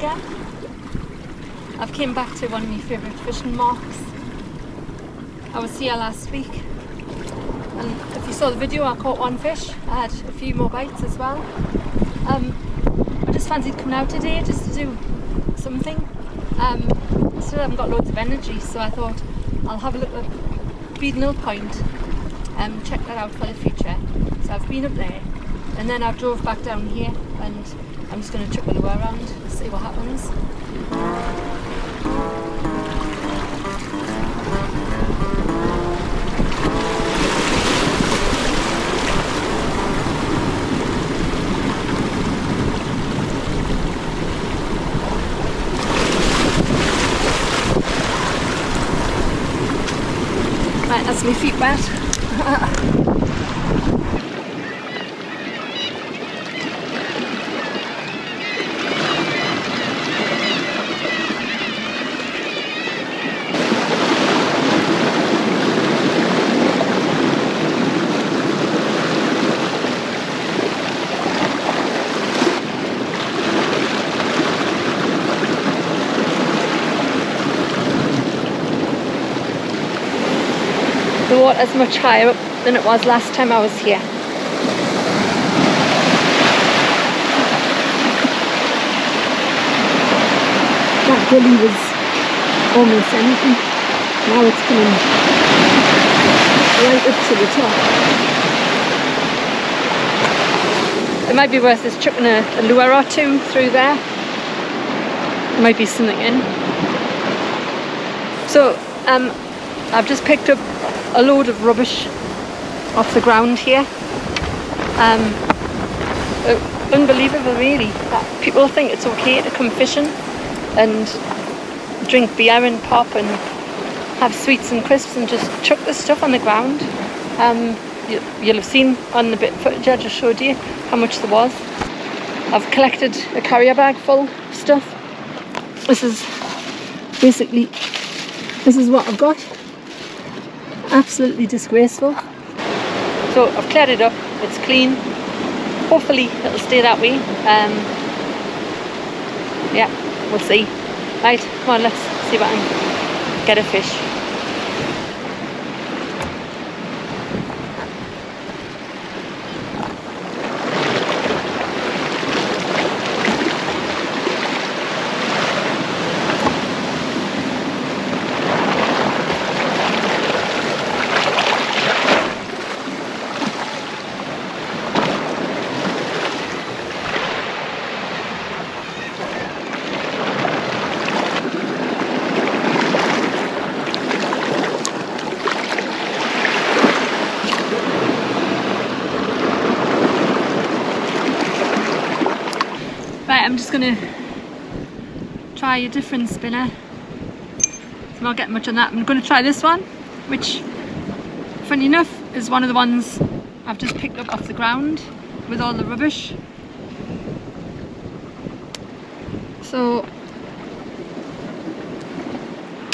again. I've came back to one of my favourite fishing marks. I was here last week, and if you saw the video, I caught one fish. I had a few more bites as well. I just fancied coming out today just to do something. Still haven't got loads of energy, so I thought I'll have a look at Beadnell Point and check that out for the future. So I've been up there, and then I drove back down here, and I'm just going to chuck the lure around and see what happens. Right, that's my feet wet. The water's much higher up than it was last time I was here. That gully was almost empty. Now it's coming right up to the top. It might be worth us chucking a lure or two through there. There might be something in. So I've just picked up a load of rubbish off the ground here. Unbelievable really that people think it's okay to come fishing and drink beer and pop and have sweets and crisps and just chuck the stuff on the ground. You'll have seen on the bit of footage I just showed you how much there was. I've collected a carrier bag full of stuff. This is what I've got. Absolutely disgraceful. So I've cleared it up, it's clean. Hopefully it'll stay that way. Yeah, we'll see. Right, come on, let's see if I can get a fish. Right, I'm just going to try a different spinner. I'm not getting much on that. I'm going to try this one, which, funny enough, is one of the ones I've just picked up off the ground with all the rubbish. So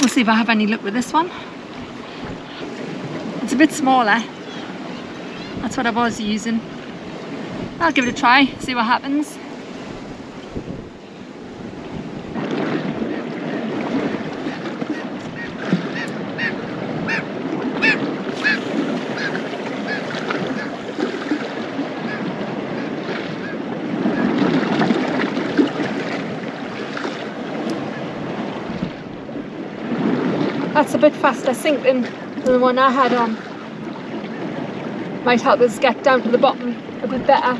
we'll see if I have any luck with this one. It's a bit smaller. That's what I was using. I'll give it a try, see what happens. That's a bit faster sink than the one I had on. Might help us get down to the bottom a bit better.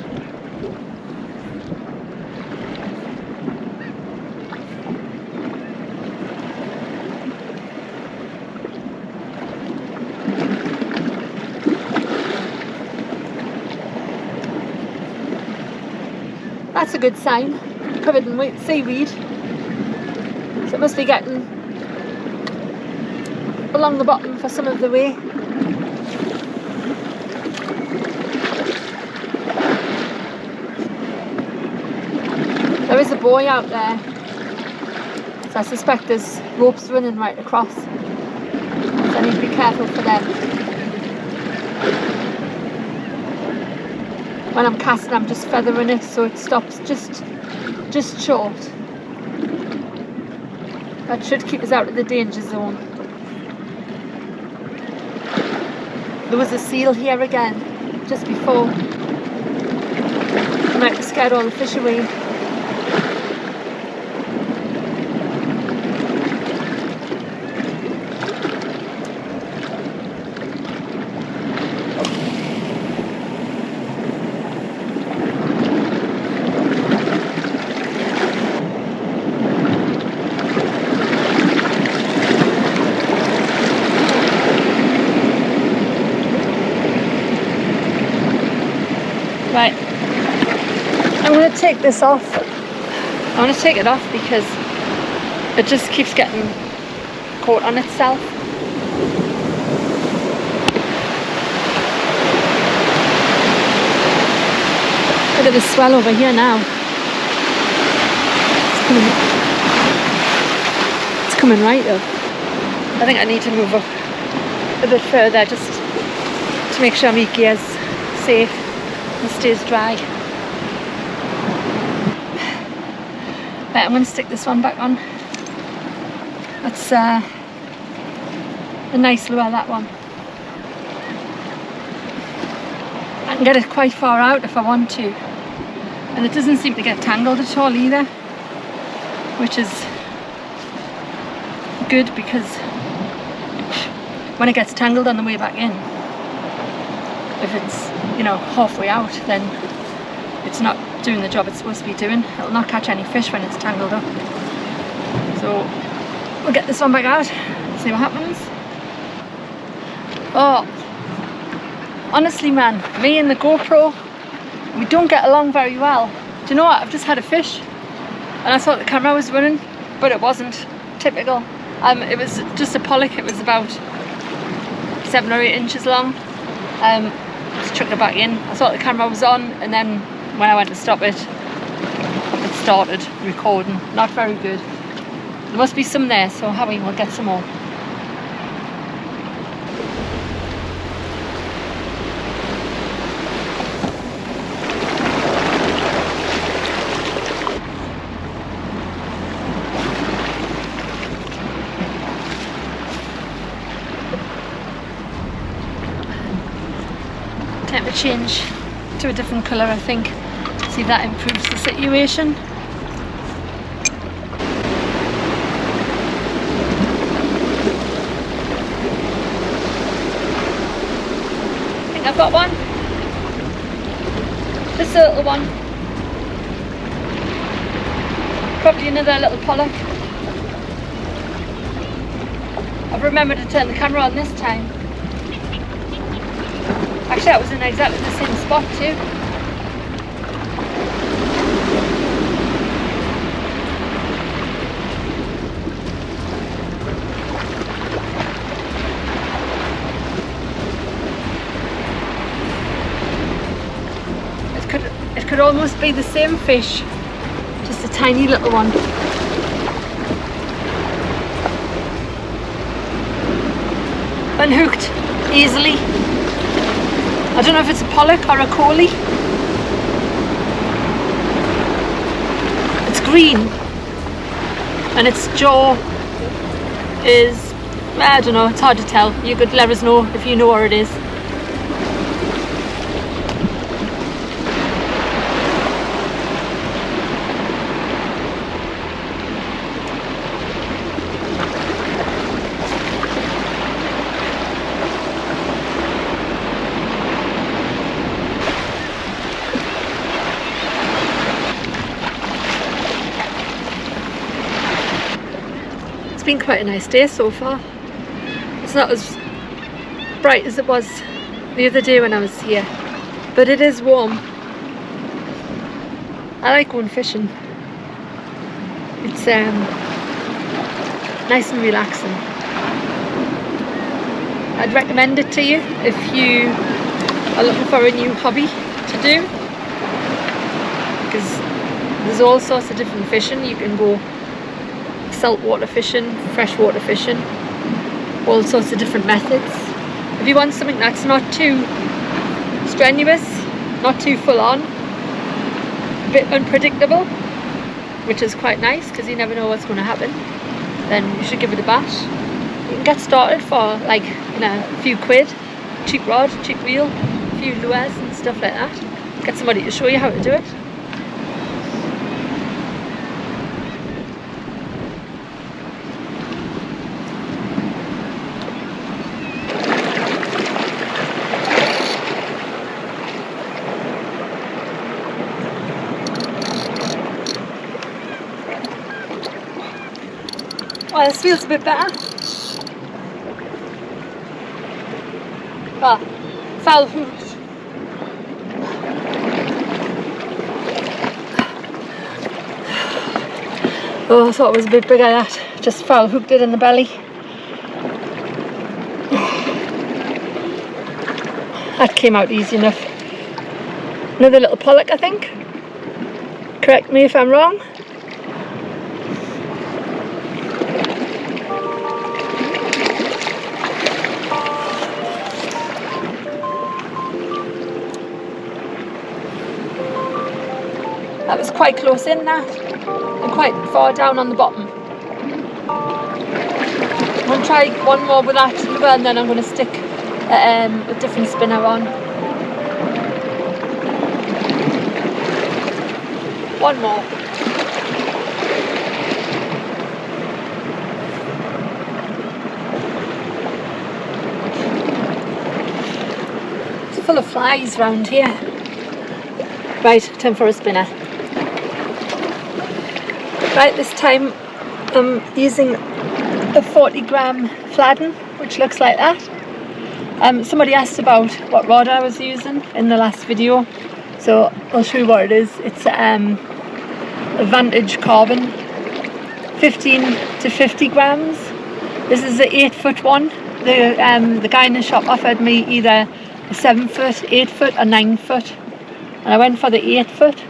That's a good sign. Covered in seaweed. So it must be getting along the bottom for some of the way. There is a buoy out there, so I suspect there's ropes running right across, so I need to be careful for them. When I'm casting, I'm just feathering it so it stops just short. That should keep us out of the danger zone. There was a seal here again, just before. I might have scared all the fish away. Right, I'm going to take this off. I want to take it off because it just keeps getting caught on itself. Look at the swell over here now. It's coming right up. I think I need to move up a bit further just to make sure my gear's safe and stays dry. Right, I'm going to stick this one back on. That's a nice lure, that one. I can get it quite far out if I want to, and it doesn't seem to get tangled at all either, which is good because when it gets tangled on the way back in, if it's, you know, halfway out, then it's not doing the job it's supposed to be doing. It'll not catch any fish when it's tangled up. So we'll get this one back out, see what happens. Oh, honestly man, me and the GoPro, we don't get along very well. Do you know what? I've just had a fish and I thought the camera was running, but it wasn't. Typical. It was just a pollock. It was about 7 or 8 inches long. Just chucked it back in. I thought the camera was on, and then when I went to stop it, it started recording. Not very good. There must be some there, so Howie will get some more. Time to change to a different colour, I think. See if that improves the situation. I think I've got one. Just a little one. Probably another little pollock. I've remembered to turn the camera on this time. Actually, that was in exactly the same spot too. It could almost be the same fish, just a tiny little one. Unhooked easily. I don't know if it's a pollock or a Coalie. It's green and its jaw is, I don't know, it's hard to tell. You could let us know if you know where it is. It's been quite a nice day so far. It's not as bright as it was the other day when I was here, but it is warm. I like going fishing. It's nice and relaxing. I'd recommend it to you if you are looking for a new hobby to do, because there's all sorts of different fishing. You can go saltwater fishing, freshwater fishing, all sorts of different methods. If you want something that's not too strenuous, not too full on, a bit unpredictable, which is quite nice because you never know what's going to happen, then you should give it a bash. You can get started for like, you know, a few quid, cheap rod, cheap reel, a few lures and stuff like that. Get somebody to show you how to do it. Well, this feels a bit better. Well, foul hooked. Oh, I thought it was a bit bigger, that. Just foul hooked it in the belly. That came out easy enough. Another little pollock, I think. Correct me if I'm wrong. That was quite close in, that, and quite far down on the bottom. I'm going to try one more with that lure, and then I'm going to stick a different spinner on. One more. It's full of flies round here. Right, time for a spinner. Right, this time I'm using a 40 gram flatten, which looks like that. Somebody asked about what rod I was using in the last video, so I'll show you what it is. It's a Vantage Carbon, 15 to 50 grams. This is the 8-foot one. The guy in the shop offered me either a 7-foot, 8-foot or 9-foot, and I went for the 8-foot.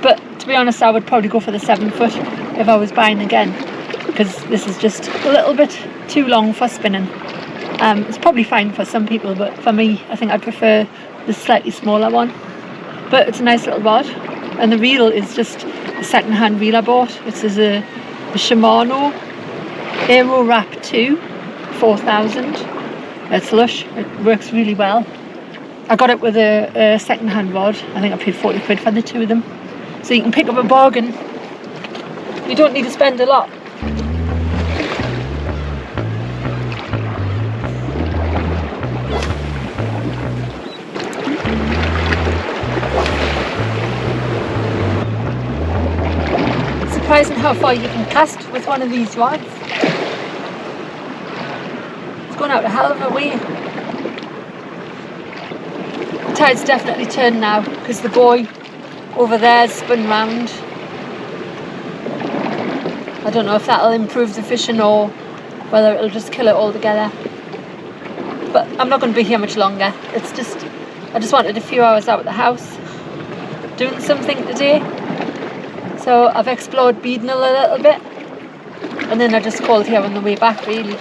But to be honest, I would probably go for the 7-foot if I was buying again, because this is just a little bit too long for spinning. It's probably fine for some people, but for me, I think I'd prefer the slightly smaller one. But it's a nice little rod, and the reel is just a second-hand reel I bought. This is a Shimano Aero Wrap 2 4000. It's lush, it works really well. I got it with a second-hand rod. I think I paid 40 quid for the two of them. So you can pick up a bargain. You don't need to spend a lot. Surprising how far you can cast with one of these rods. It's going out a hell of a way. The tide's definitely turned now because the buoy over there's spun round. I don't know if that'll improve the fishing or whether it'll just kill it altogether. But I'm not going to be here much longer. It's just, I just wanted a few hours out of the house doing something today. So I've explored Beadnell a little bit, and then I just called here on the way back really.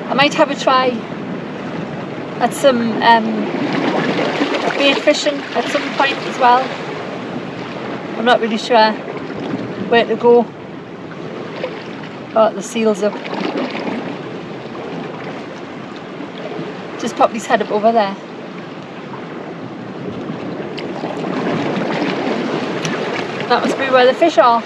I might have a try at some bait fishing at some point as well. I'm not really sure where to go. Oh, the seal's up. Just popped his head up over there. That must be where the fish are.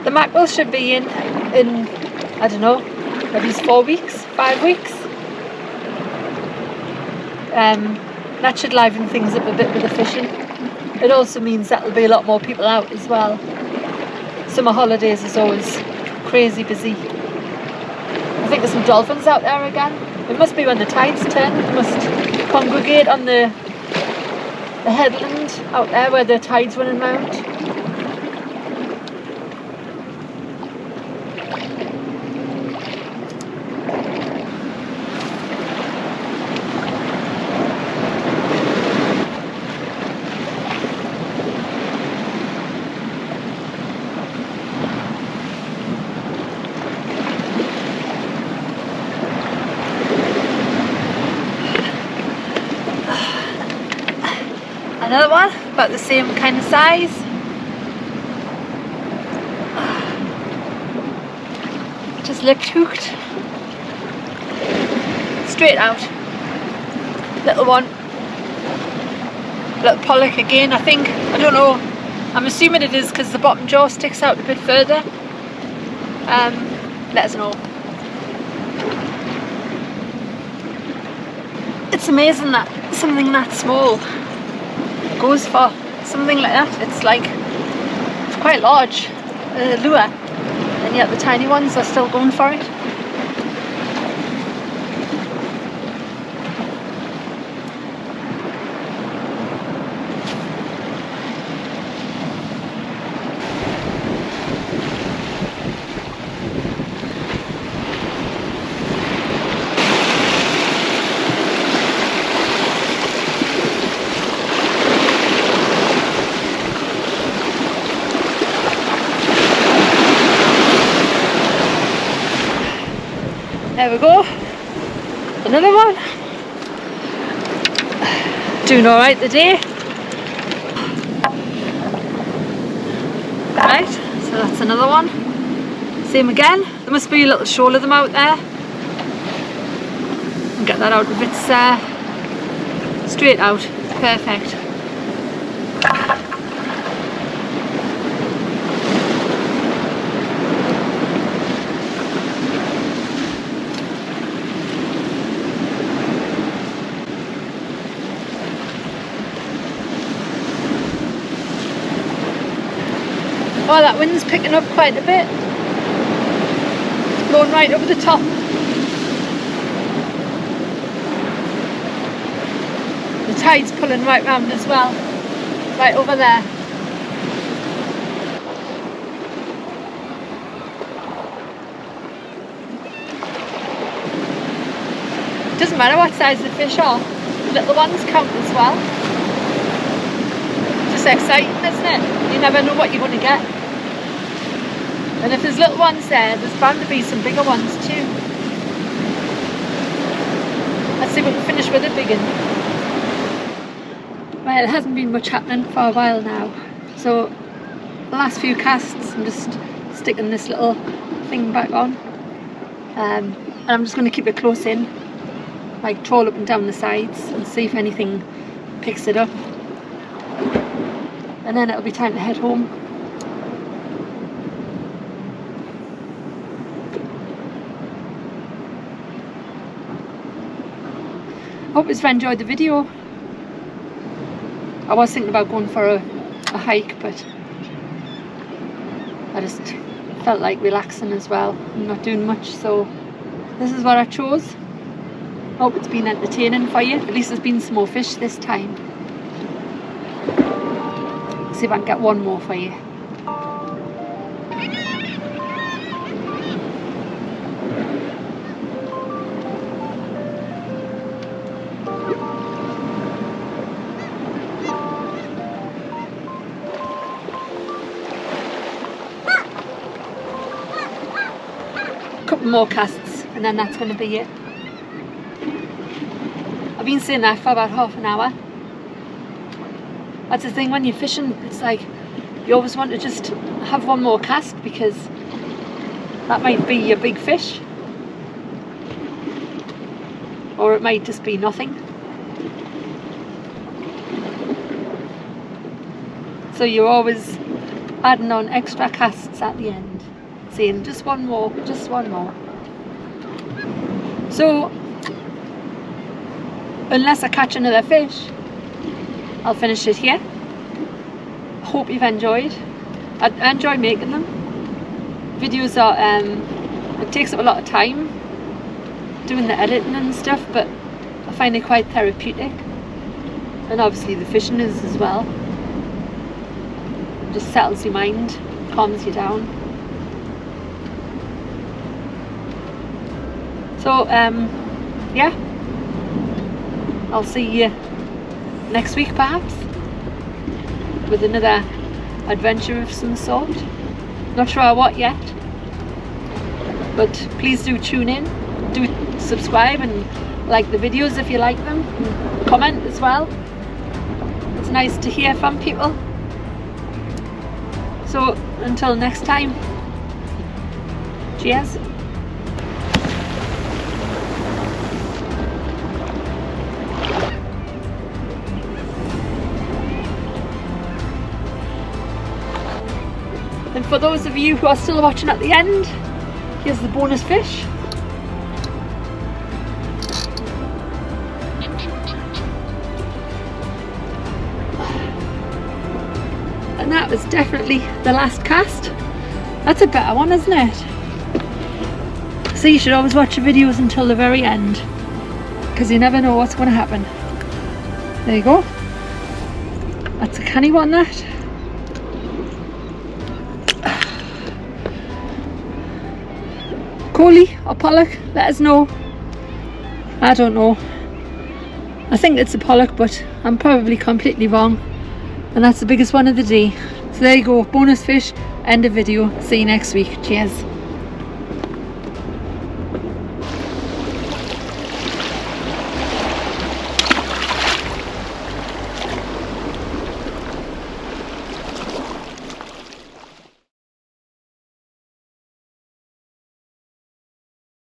The mackerel should be in I don't know, maybe 4 weeks, 5 weeks. That should liven things up a bit with the fishing. It also means that'll be a lot more people out as well. Summer holidays is always crazy busy. I think there's some dolphins out there again. It must be when the tides turn. They must congregate on the headland out there where the tide's running round. Another one, about the same kind of size. Just lipped hooked. Straight out. Little one. Little pollock again, I think. I don't know. I'm assuming it is because the bottom jaw sticks out a bit further. Let us know. It's amazing that something that small goes for something like that. It's like, it's quite large lure, and yet the tiny ones are still going for it. There we go, another one. Doing alright today. Right, so that's another one. Same again, there must be a little shoal of them out there. And get that out of its straight out, perfect. Oh, that wind's picking up quite a bit. It's blowing right over the top. The tide's pulling right round as well. Right over there. Doesn't matter what size the fish are. The little ones count as well. Just exciting, isn't it? You never know what you're going to get. And if there's little ones there, there's bound to be some bigger ones too. Let's see if we can finish with a big one. Well, it hasn't been much happening for a while now. So the last few casts, I'm just sticking this little thing back on. And I'm just going to keep it close in. Like trawl up and down the sides and see if anything picks it up. And then it'll be time to head home. Hope you've enjoyed the video. I was thinking about going for a hike, but I just felt like relaxing as well and not doing much, so this is what I chose. Hope it's been entertaining for you. At least there's been some more fish this time. See if I can get one more for you. Couple more casts and then that's going to be it. I've been saying that for about half an hour. That's the thing when you're fishing, it's like you always want to just have one more cast because that might be your big fish, or it might just be nothing. So you're always adding on extra casts at the end, saying just one more, just one more. So unless I catch another fish, I'll finish it here. Hope you've enjoyed. I enjoy making them. Videos are, it takes up a lot of time doing the editing and stuff, but I find it quite therapeutic. And obviously the fishing is as well. It just settles your mind, calms you down. So, yeah. I'll see you next week perhaps with another adventure of some sort. Not sure what yet, but please do tune in, do subscribe and like the videos if you like them, and comment as well. It's it's nice to hear from people. So until next time, cheers. And for those of you who are still watching at the end, here's the bonus fish. And that was definitely the last cast. That's a better one, isn't it? So you should always watch your videos until the very end, because you never know what's going to happen. There you go. That's a canny one, that. Coalie or Pollock, let us know. I don't know. I think it's a Pollock, but I'm probably completely wrong. And that's the biggest one of the day. So there you go, bonus fish, end of video. See you next week. Cheers.